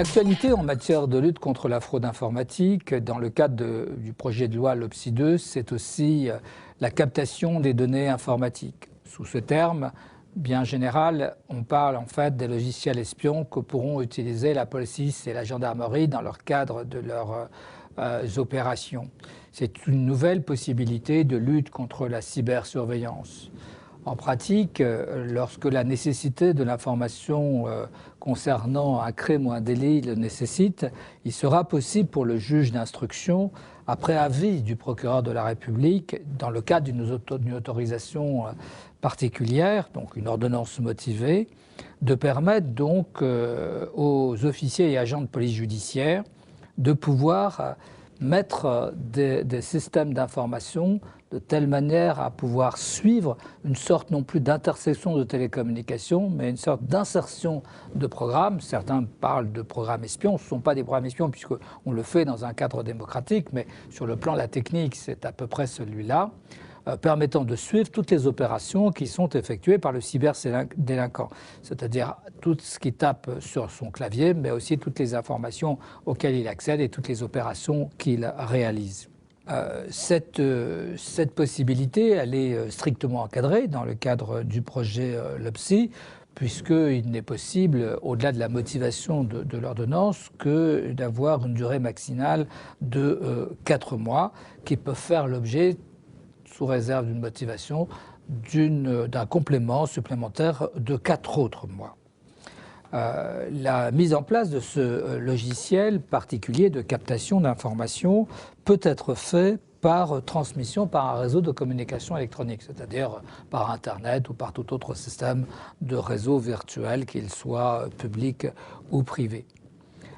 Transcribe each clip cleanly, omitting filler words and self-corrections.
L'actualité en matière de lutte contre la fraude informatique, dans le cadre du projet de loi LOPSI 2, c'est aussi la captation des données informatiques. Sous ce terme, bien général, on parle en fait des logiciels espions que pourront utiliser la police et la gendarmerie dans leur cadre de leurs opérations. C'est une nouvelle possibilité de lutte contre la cybersurveillance. En pratique, lorsque la nécessité de l'information concernant un crime ou un délit le nécessite, il sera possible pour le juge d'instruction, après avis du procureur de la République, dans le cadre d'une autorisation particulière, donc une ordonnance motivée, de permettre donc aux officiers et agents de police judiciaire de pouvoir mettre des systèmes d'information de telle manière à pouvoir suivre une sorte non plus d'intersection de télécommunications, mais une sorte d'insertion de programmes. Certains parlent de programmes espions. Ce ne sont pas des programmes espions puisqu'on le fait dans un cadre démocratique, mais sur le plan de la technique, c'est à peu près celui-là, permettant de suivre toutes les opérations qui sont effectuées par le cyberdélinquant, c'est-à-dire tout ce qui tape sur son clavier, mais aussi toutes les informations auxquelles il accède et toutes les opérations qu'il réalise. Cette possibilité, elle est strictement encadrée dans le cadre du projet LOPSI, puisqu'il n'est possible, au-delà de la motivation de l'ordonnance, que d'avoir une durée maximale de 4 mois, qui peuvent faire l'objet, sous réserve d'une motivation, d'un complément supplémentaire de 4 autres mois. La mise en place de ce logiciel particulier de captation d'informations peut être faite par transmission par un réseau de communication électronique, c'est-à-dire par Internet ou par tout autre système de réseau virtuel, qu'il soit public ou privé.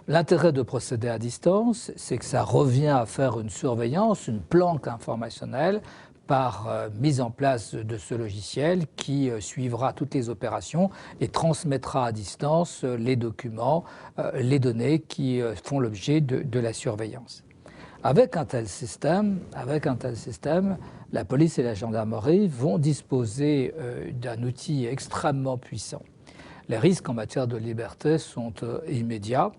L'intérêt de procéder à distance, c'est que ça revient à faire une surveillance, une planque informationnelle, par mise en place de ce logiciel qui suivra toutes les opérations et transmettra à distance les documents, les données qui font l'objet de la surveillance. Avec un tel système, la police et la gendarmerie vont disposer d'un outil extrêmement puissant. Les risques en matière de liberté sont immédiats.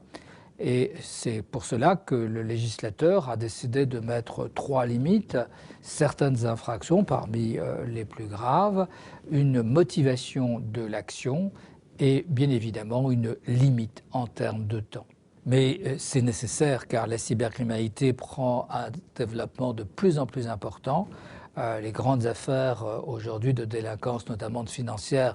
Et c'est pour cela que le législateur a décidé de mettre 3 limites, certaines infractions parmi les plus graves, une motivation de l'action et bien évidemment une limite en termes de temps. Mais c'est nécessaire car la cybercriminalité prend un développement de plus en plus important. Les grandes affaires aujourd'hui de délinquance, notamment de financière,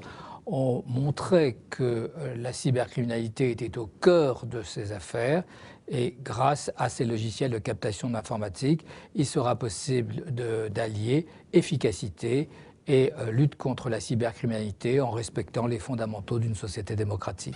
ont montré que la cybercriminalité était au cœur de ces affaires et grâce à ces logiciels de captation d'informatique, il sera possible d'allier efficacité et lutte contre la cybercriminalité en respectant les fondamentaux d'une société démocratique.